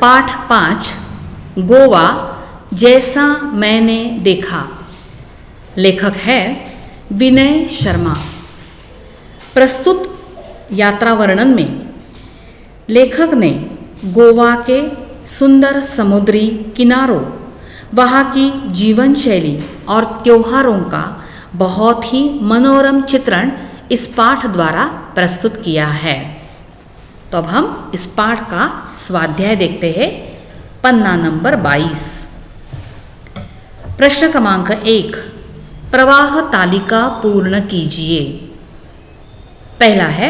पाठ 5 गोवा जैसा मैंने देखा। लेखक है विनय शर्मा। प्रस्तुत यात्रा वर्णन में लेखक ने गोवा के सुंदर समुद्री किनारों, वहाँ की जीवन शैली और त्योहारों का बहुत ही मनोरम चित्रण इस पाठ द्वारा प्रस्तुत किया है। तो अब हम इस पाठ का स्वाध्याय देखते हैं। पन्ना नंबर 22। प्रश्न क्रमांक 1, प्रवाह तालिका पूर्ण कीजिए। पहला है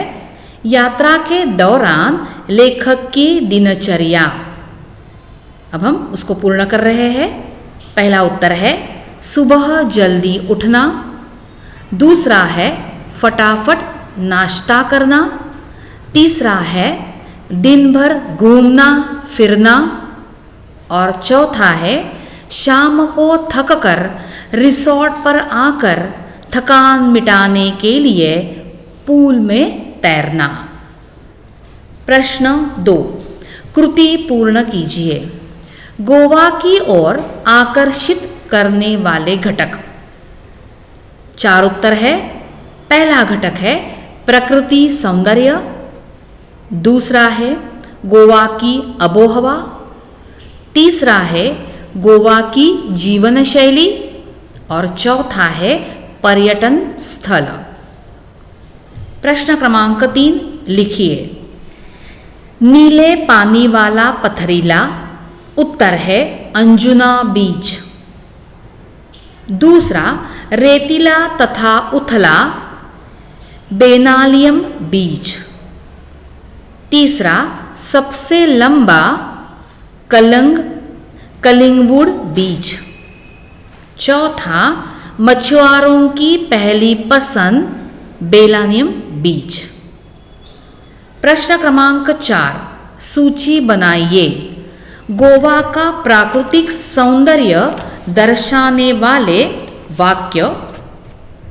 यात्रा के दौरान लेखक की दिनचर्या। अब हम उसको पूर्ण कर रहे हैं। पहला उत्तर है सुबह जल्दी उठना। दूसरा है फटाफट नाश्ता करना। तीसरा है दिन भर घूमना फिरना। और चौथा है शाम को थककर रिसोर्ट पर आकर थकान मिटाने के लिए पूल में तैरना। प्रश्न 2, कृति पूर्ण कीजिए। गोवा की ओर आकर्षित करने वाले घटक। 4 उत्तर है। पहला घटक है प्रकृति सौंदर्य। दूसरा है गोवा की आबोहवा। तीसरा है गोवा की जीवन शैली। और चौथा है पर्यटन स्थल। प्रश्न क्रमांक 3 लिखिए। नीले पानी वाला पथरीला। उत्तर है अंजुना बीच। दूसरा रेतीला तथा उथला बेनालियम बीच। तीसरा सबसे लंबा कलिंगवुड बीच। चौथा मछुआरों की पहली पसंद बेलानियम बीच। प्रश्न क्रमांक 4, सूची बनाइए। गोवा का प्राकृतिक सौंदर्य दर्शाने वाले वाक्य।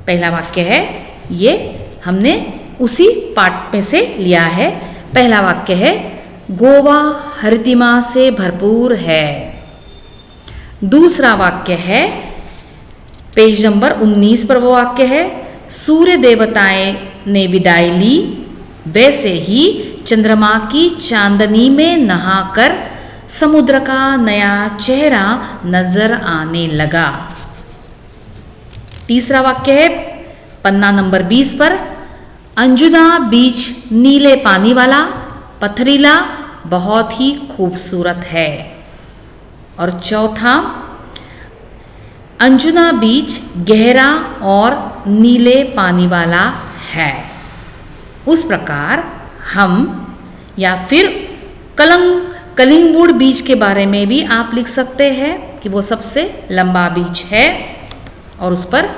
पहला वाक्य है, ये हमने उसी पाठ में से लिया है। पहला वाक्य है गोवा हरितिमा से भरपूर है। दूसरा वाक्य है पेज नंबर 19 पर वो वाक्य है सूर्य देवताएं ने विदाई ली, वैसे ही चंद्रमा की चांदनी में नहाकर समुद्र का नया चेहरा नजर आने लगा। तीसरा वाक्य है पन्ना नंबर 20 पर अंजुना बीच नीले पानी वाला पथरीला बहुत ही खूबसूरत है। और चौथा अंजुना बीच गहरा और नीले पानी वाला है। उस प्रकार हम या फिर कलिंगवुड बीच के बारे में भी आप लिख सकते हैं कि वो सबसे लंबा बीच है और उस पर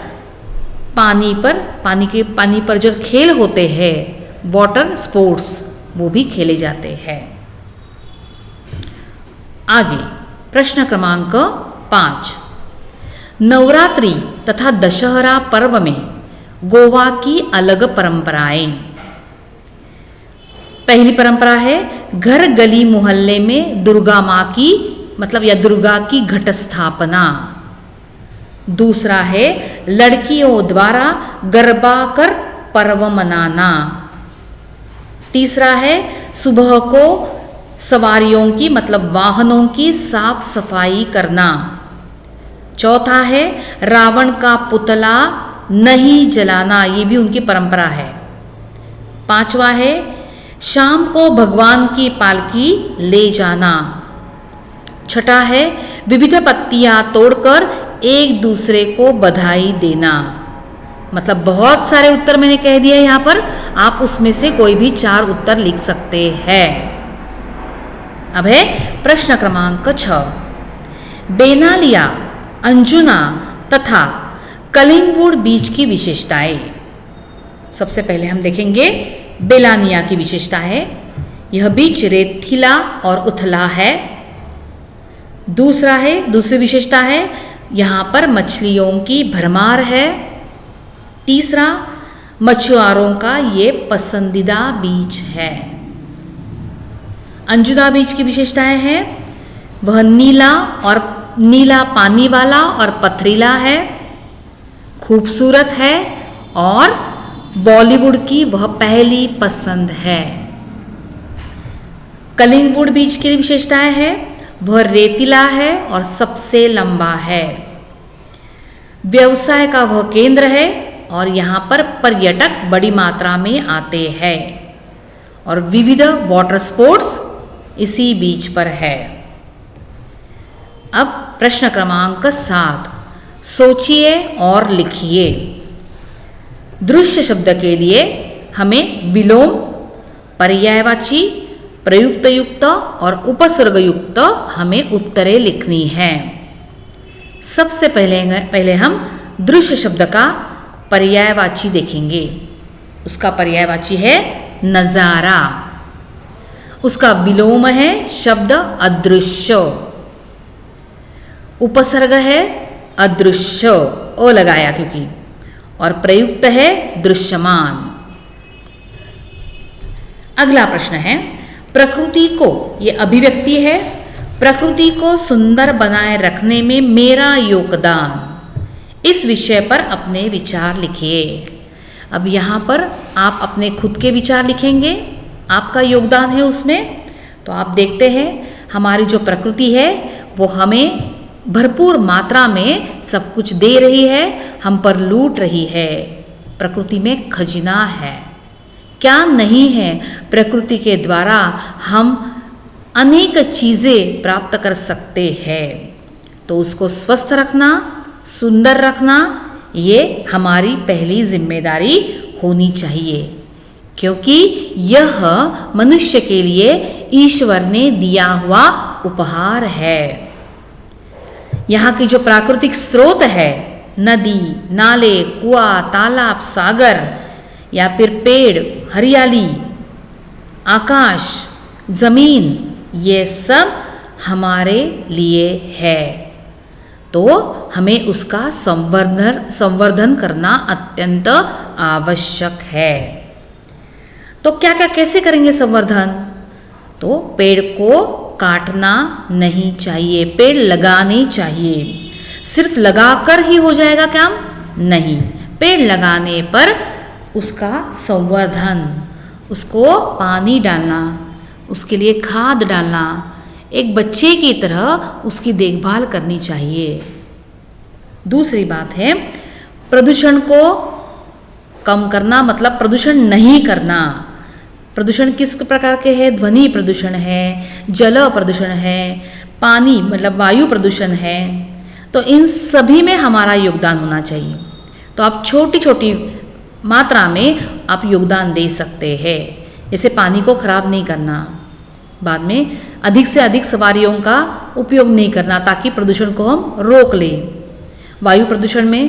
पानी पर जो खेल होते हैं वाटर स्पोर्ट्स वो भी खेले जाते हैं। आगे प्रश्न क्रमांक 5, नवरात्रि तथा दशहरा पर्व में गोवा की अलग परंपराएं। पहली परंपरा है घर गली मोहल्ले में दुर्गा माँ की या दुर्गा की घट स्थापना। दूसरा है लड़कियों द्वारा गरबा कर पर्व मनाना। तीसरा है सुबह को सवारियों की वाहनों की साफ सफाई करना। चौथा है रावण का पुतला नहीं जलाना, ये भी उनकी परंपरा है। पांचवा है शाम को भगवान की पालकी ले जाना। छठा है विविध पत्तियां तोड़कर एक दूसरे को बधाई देना। बहुत सारे उत्तर मैंने कह दिए यहाँ पर, आप उसमें से कोई भी 4 उत्तर लिख सकते हैं। अब है प्रश्न क्रमांक 6, बेनालिया, अंजुना तथा कलिंगवुड बीच की विशेषताएं। सबसे पहले हम देखेंगे बेलानिया की विशेषता है यह बीच रेतीला और उथला है। दूसरी विशेषता है यहाँ पर मछलियों की भरमार है। तीसरा मछुआरों का ये पसंदीदा बीच है। अंजुना बीज की विशेषताएं हैं, वह नीला पानी वाला और पथरीला है, खूबसूरत है और बॉलीवुड की वह पहली पसंद है। कलिंगवुड बीज की विशेषताएं हैं, वह रेतीला है और सबसे लंबा है, व्यवसाय का वह केंद्र है और यहाँ पर पर्यटक बड़ी मात्रा में आते हैं और विविध वाटर स्पोर्ट्स इसी बीच पर है। अब प्रश्न क्रमांक 7, सोचिए और लिखिए। दृश्य शब्द के लिए हमें विलोम, पर्यायवाची, प्रयुक्त युक्त और उपसर्ग युक्त हमें उत्तरें लिखनी हैं। सबसे पहले हम दृश्य शब्द का पर्यायवाची देखेंगे। उसका पर्यायवाची है नजारा, उसका विलोम है शब्द अदृश्य, उपसर्ग है अदृश्य, ओ लगाया क्योंकि, और प्रयुक्त है दृश्यमान। अगला प्रश्न है, प्रकृति को, ये अभिव्यक्ति है, प्रकृति को सुंदर बनाए रखने में मेरा योगदान, इस विषय पर अपने विचार लिखिए। अब यहाँ पर आप अपने खुद के विचार लिखेंगे, आपका योगदान है उसमें। तो आप देखते हैं हमारी जो प्रकृति है वो हमें भरपूर मात्रा में सब कुछ दे रही है, हम पर लूट रही है। प्रकृति में खजाना है, क्या नहीं है। प्रकृति के द्वारा हम अनेक चीज़ें प्राप्त कर सकते हैं। तो उसको स्वस्थ रखना, सुंदर रखना, ये हमारी पहली जिम्मेदारी होनी चाहिए, क्योंकि यह मनुष्य के लिए ईश्वर ने दिया हुआ उपहार है। यहाँ की जो प्राकृतिक स्रोत है, नदी, नाले, कुआं, तालाब, सागर या फिर पेड़, हरियाली, आकाश, जमीन, ये सब हमारे लिए है। तो हमें उसका संवर्धन करना अत्यंत आवश्यक है। तो क्या क्या कैसे करेंगे संवर्धन? तो पेड़ को काटना नहीं चाहिए, पेड़ लगाने चाहिए। सिर्फ लगाकर ही हो जाएगा क्या? नहीं, पेड़ लगाने पर उसका संवर्धन, उसको पानी डालना, उसके लिए खाद डालना, एक बच्चे की तरह उसकी देखभाल करनी चाहिए। दूसरी बात है, प्रदूषण को कम करना, मतलब प्रदूषण नहीं करना। प्रदूषण किस प्रकार के हैं? ध्वनि प्रदूषण है, जल प्रदूषण है, पानी मतलब वायु प्रदूषण है। तो इन सभी में हमारा योगदान होना चाहिए। तो आप छोटी छोटी मात्रा में आप योगदान दे सकते हैं। जैसे पानी को खराब नहीं करना, बाद में अधिक से अधिक सवारियों का उपयोग नहीं करना ताकि प्रदूषण को हम रोक लें। वायु प्रदूषण में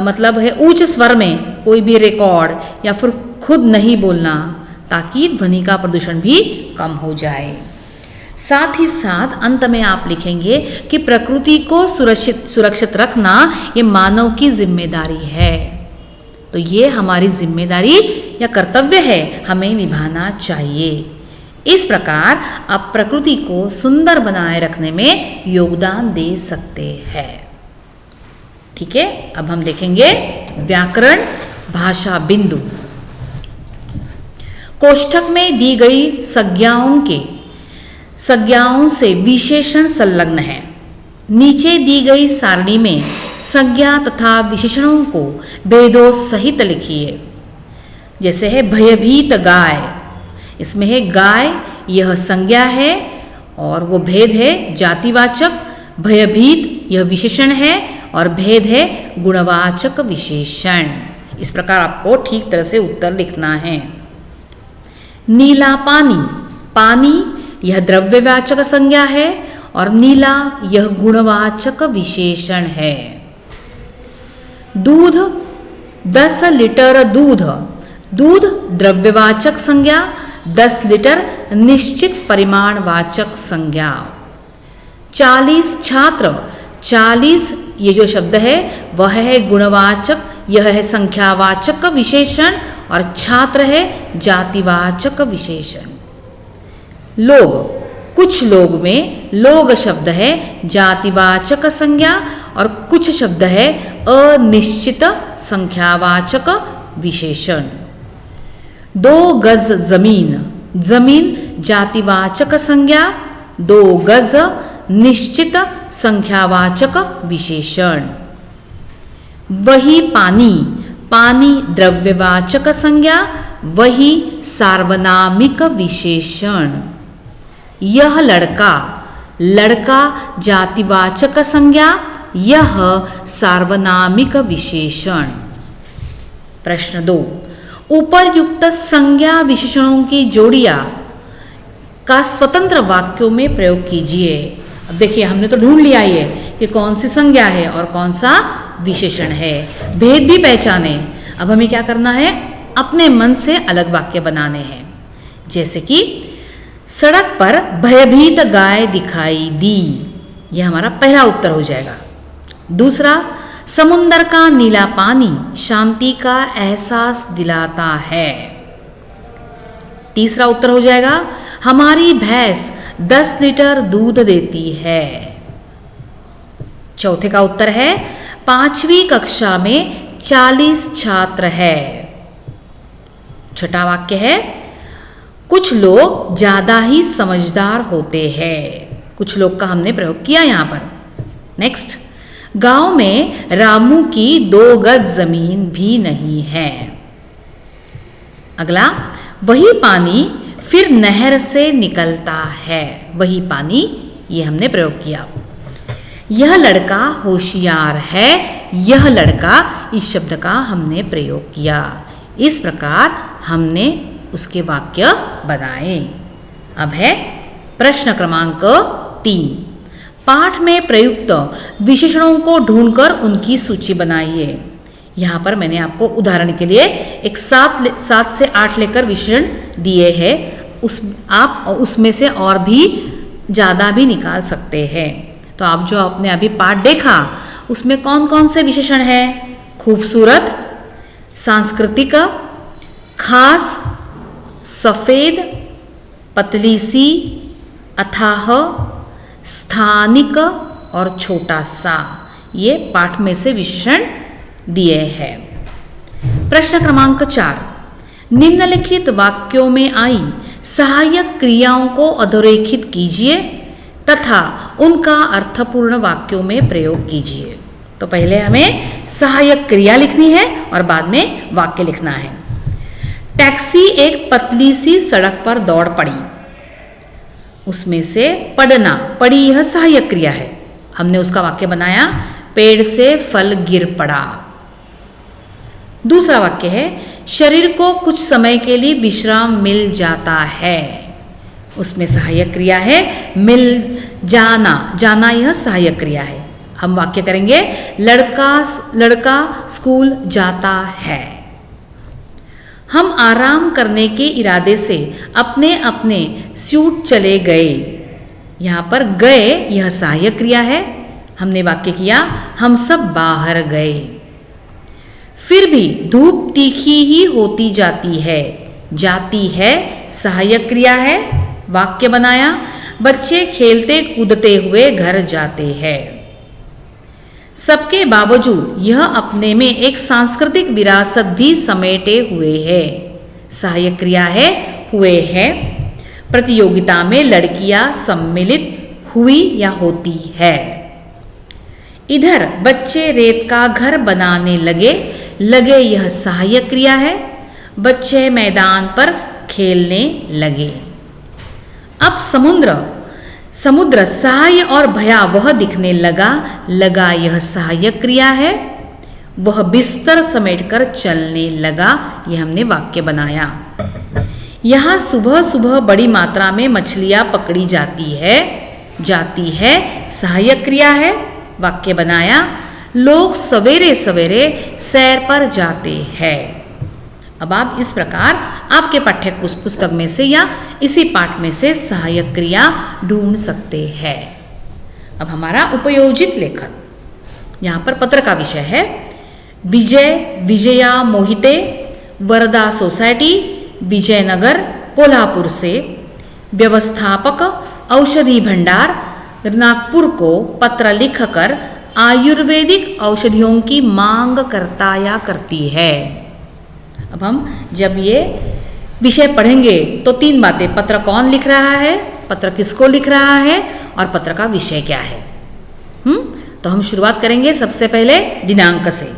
मतलब है उच्च स्वर में कोई भी रिकॉर्ड या फिर खुद नहीं बोलना, ताकि ध्वनि का प्रदूषण भी कम हो जाए। साथ ही साथ अंत में आप लिखेंगे कि प्रकृति को सुरक्षित रखना ये मानव की जिम्मेदारी है। तो ये हमारी जिम्मेदारी या कर्तव्य है, हमें निभाना चाहिए। इस प्रकार आप प्रकृति को सुंदर बनाए रखने में योगदान दे सकते हैं। ठीक है, अब हम देखेंगे व्याकरण भाषा बिंदु। कोष्ठक में दी गई संज्ञाओं से विशेषण संलग्न है। नीचे दी गई सारणी में संज्ञा तथा विशेषणों को भेदों सहित लिखिए। जैसे है भयभीत गाय, इसमें है गाय, यह संज्ञा है और वो भेद है जातिवाचक। भयभीत यह विशेषण है और भेद है गुणवाचक विशेषण। इस प्रकार आपको ठीक तरह से उत्तर लिखना है। नीला पानी, पानी यह द्रव्यवाचक संज्ञा है और नीला यह गुणवाचक विशेषण है। दूध, 10 लीटर दूध, दूध द्रव्यवाचक संज्ञा, 10 लीटर निश्चित परिमाणवाचक संज्ञा। 40 छात्र, 40 ये जो शब्द है वह है गुणवाचक, यह है संख्यावाचक विशेषण और छात्र है जातिवाचक विशेषण। लोग, कुछ लोग में लोग शब्द है जातिवाचक संज्ञा और कुछ शब्द है अनिश्चित संख्यावाचक विशेषण। 2 गज जमीन, जमीन जातिवाचक संज्ञा, 2 गज निश्चित संख्यावाचक विशेषण। वही पानी, पानी द्रव्यवाचक संज्ञा, वही सार्वनामिक विशेषण। यह लड़का, लड़का जातिवाचक संज्ञा, यह सार्वनामिक विशेषण। प्रश्न 2, ऊपरयुक्त संज्ञा विशेषणों की जोड़ियां का स्वतंत्र वाक्यों में प्रयोग कीजिए। अब देखिए हमने तो ढूंढ लिया ये कि कौन सी संज्ञा है और कौन सा विशेषण है, भेद भी पहचाने। अब हमें क्या करना है, अपने मन से अलग वाक्य बनाने हैं। जैसे कि सड़क पर भयभीत गाय दिखाई दी, यह हमारा पहला उत्तर हो जाएगा। दूसरा, समुंदर का नीला पानी शांति का एहसास दिलाता है। तीसरा उत्तर हो जाएगा, हमारी भैंस 10 लीटर दूध देती है। चौथे का उत्तर है, 5वीं कक्षा में 40 छात्र है। छठा वाक्य है, कुछ लोग ज्यादा ही समझदार होते हैं। कुछ लोग का हमने प्रयोग किया यहां पर। नेक्स्ट, गांव में रामू की 2 गज जमीन भी नहीं है। अगला, वही पानी फिर नहर से निकलता है। वही पानी, ये हमने प्रयोग किया। यह लड़का होशियार है, यह लड़का, इस शब्द का हमने प्रयोग किया। इस प्रकार हमने उसके वाक्य बनाए। अब है प्रश्न क्रमांक 3, पाठ में प्रयुक्त विशेषणों को ढूंढकर उनकी सूची बनाइए। यहाँ पर मैंने आपको उदाहरण के लिए एक 7 से 8 लेकर विशेषण दिए हैं। आप उसमें से और भी ज़्यादा भी निकाल सकते हैं। तो आप जो आपने अभी पाठ देखा उसमें कौन कौन से विशेषण हैं? खूबसूरत, सांस्कृतिक, खास, सफ़ेद, पतली सी, अथाह, स्थानिक और छोटा सा, ये पाठ में से विशेषण दिए हैं। प्रश्न क्रमांक 4, निम्नलिखित वाक्यों में आई सहायक क्रियाओं को अधोरेखित कीजिए तथा उनका अर्थपूर्ण वाक्यों में प्रयोग कीजिए। तो पहले हमें सहायक क्रिया लिखनी है और बाद में वाक्य लिखना है। टैक्सी एक पतली सी सड़क पर दौड़ पड़ी। उसमें से पड़ना, पड़ी यह सहायक क्रिया है। हमने उसका वाक्य बनाया, पेड़ से फल गिर पड़ा। दूसरा वाक्य है, शरीर को कुछ समय के लिए विश्राम मिल जाता है। उसमें सहायक क्रिया है मिल जाना, जाना यह सहायक क्रिया है। हम वाक्य करेंगे, लड़का स्कूल जाता है। हम आराम करने के इरादे से अपने अपने स्यूट चले गए। यहाँ पर गए यह सहायक क्रिया है। हमने वाक्य किया, हम सब बाहर गए। फिर भी धूप तीखी ही होती जाती है। जाती है सहायक क्रिया है। वाक्य बनाया, बच्चे खेलते कूदते हुए घर जाते हैं। सबके बावजूद यह अपने में एक सांस्कृतिक विरासत भी समेटे हुए है। सहायक क्रिया है हुए है। प्रतियोगिता में लड़कियां सम्मिलित हुई या होती है। इधर बच्चे रेत का घर बनाने लगे। लगे यह सहायक क्रिया है। बच्चे मैदान पर खेलने लगे। अब समुद्र सहाय और भयावह दिखने लगा। लगा यह सहायक क्रिया है। वह बिस्तर समेटकर चलने लगा। यह हमने वाक्य बनाया। यहाँ सुबह सुबह बड़ी मात्रा में मछलियाँ पकड़ी जाती है सहायक क्रिया है। वाक्य बनाया। लोग सवेरे सवेरे सैर पर जाते हैं। अब आप इस प्रकार आपके पाठ्य पुस्तक में से या इसी पाठ में से सहायक क्रिया ढूंढ सकते हैं। अब हमारा उपयोजित लेखन, यहाँ पर पत्र का विषय है विजय, विजया मोहिते, वरदा सोसाइटी, विजयनगर, कोल्हापुर से। व्यवस्थापक औषधि भंडार नागपुर को पत्र लिखकर आयुर्वेदिक औषधियों की मांग करता या करती है। अब हम जब ये विषय पढ़ेंगे तो 3 बातें, पत्र कौन लिख रहा है, पत्र किसको लिख रहा है और पत्र का विषय क्या है। तो हम शुरुआत करेंगे सबसे पहले दिनांक से,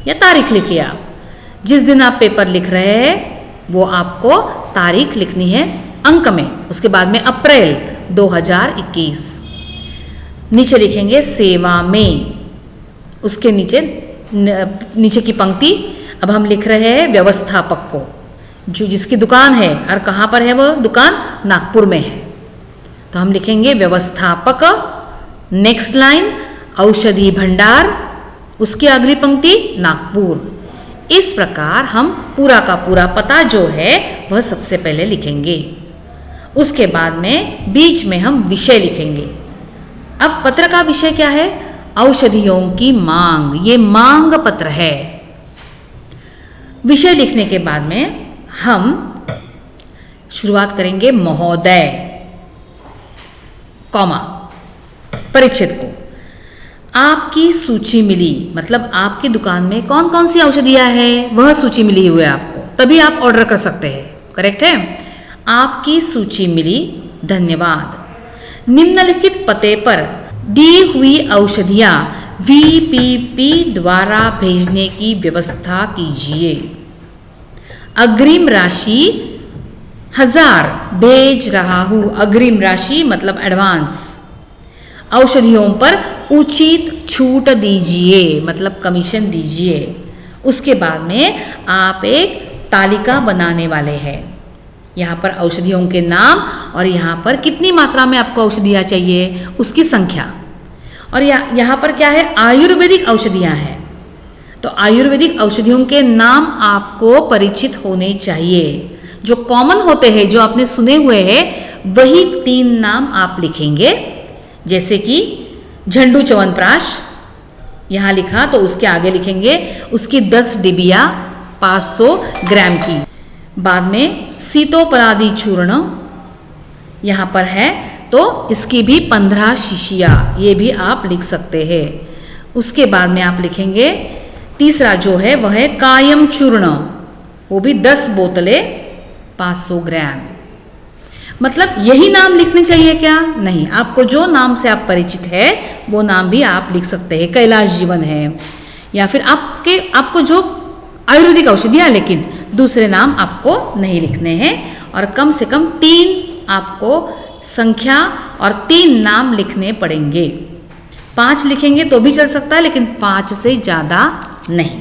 या तारीख लिखिए आप। जिस दिन आप पेपर लिख रहे हैं वो आपको तारीख लिखनी है अंक में, उसके बाद में अप्रैल 2021, नीचे लिखेंगे सेवा में, उसके नीचे की पंक्ति। अब हम लिख रहे हैं व्यवस्थापक को, जो जिसकी दुकान है, और कहाँ पर है वो दुकान, नागपुर में है, तो हम लिखेंगे व्यवस्थापक, नेक्स्ट लाइन औषधि भंडार, उसकी अगली पंक्ति नागपुर। इस प्रकार हम पूरा का पूरा पता जो है वह सबसे पहले लिखेंगे, उसके बाद में बीच में हम विषय लिखेंगे। अब पत्र का विषय क्या है, औषधियों की मांग, ये मांग पत्र है। विषय लिखने के बाद में हम शुरुआत करेंगे महोदय, कॉमा, परिच्छेद को। आपकी सूची मिली, मतलब आपकी दुकान में कौन कौन सी औषधियां हैं वह सूची मिली हुई है आपको, तभी आप ऑर्डर कर सकते हैं, करेक्ट है। आपकी सूची मिली, धन्यवाद। निम्नलिखित पते पर दी हुई औषधियां VPP द्वारा भेजने की व्यवस्था कीजिए। अग्रिम राशि 1000 भेज रहा हूं, अग्रिम राशि मतलब एडवांस। औषधियों पर उचित छूट दीजिए, मतलब कमीशन दीजिए। उसके बाद में आप एक तालिका बनाने वाले हैं, यहाँ पर औषधियों के नाम और यहाँ पर कितनी मात्रा में आपको औषधियाँ चाहिए उसकी संख्या, और यहाँ पर क्या है, आयुर्वेदिक औषधियाँ हैं, तो आयुर्वेदिक औषधियों के नाम आपको परिचित होने चाहिए। जो कॉमन होते हैं, जो आपने सुने हुए हैं, वही 3 नाम आप लिखेंगे। जैसे कि झंडू च्यवनप्राश यहाँ लिखा, तो उसके आगे लिखेंगे उसकी 10 डिबिया 500 ग्राम की। बाद में सीतोपलादी चूर्ण यहाँ पर है, तो इसकी भी 15 शीशियाँ, ये भी आप लिख सकते हैं। उसके बाद में आप लिखेंगे तीसरा जो है वह है कायम चूर्ण, वो भी 10 बोतलें 500 ग्राम। मतलब यही नाम लिखने चाहिए क्या, नहीं, आपको जो नाम से आप परिचित है वो नाम भी आप लिख सकते हैं। कैलाश जीवन है, या फिर आपको जो आयुर्वेदिक औषधियाँ, लेकिन दूसरे नाम आपको नहीं लिखने हैं, और कम से कम 3 आपको संख्या और 3 नाम लिखने पड़ेंगे। 5 लिखेंगे तो भी चल सकता है, लेकिन 5 से ज़्यादा नहीं,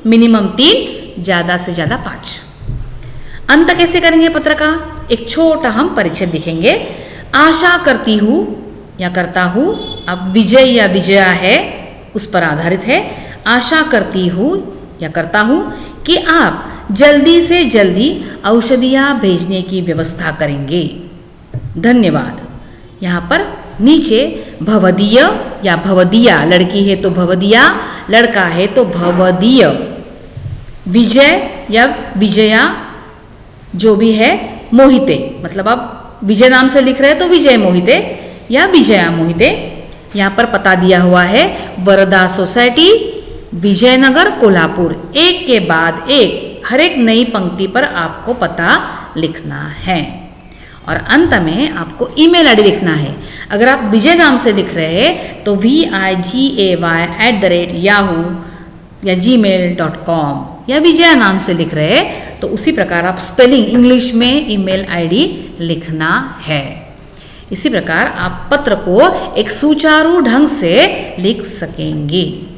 मिनिमम 3, ज़्यादा से ज़्यादा 5। अंत कैसे करेंगे पत्र का, एक छोटा हम परिच्छेद लिखेंगे। आशा करती हूँ या करता हूँ, अब विजय या विजया है उस पर आधारित है। आशा करती हूँ या करता हूँ कि आप जल्दी से जल्दी औषधियाँ भेजने की व्यवस्था करेंगे, धन्यवाद। यहाँ पर नीचे भवदीय या भवदिया, लड़की है तो भवदिया, लड़का है तो भवदीय। विजय या विजया जो भी है, मोहिते, मतलब आप विजय नाम से लिख रहे हैं तो विजय मोहिते या विजया मोहिते। यहाँ पर पता दिया हुआ है वरदा सोसाइटी, विजयनगर, कोल्हापुर। एक के बाद एक हर एक नई पंक्ति पर आपको पता लिखना है, और अंत में आपको ईमेल आईडी लिखना है। अगर आप विजय नाम से लिख रहे हैं तो vigay@yahoo या gmail.com, या विजया नाम से लिख रहे हैं तो उसी प्रकार आप स्पेलिंग इंग्लिश में ईमेल आईडी लिखना है। इसी प्रकार आप पत्र को एक सुचारू ढंग से लिख सकेंगे।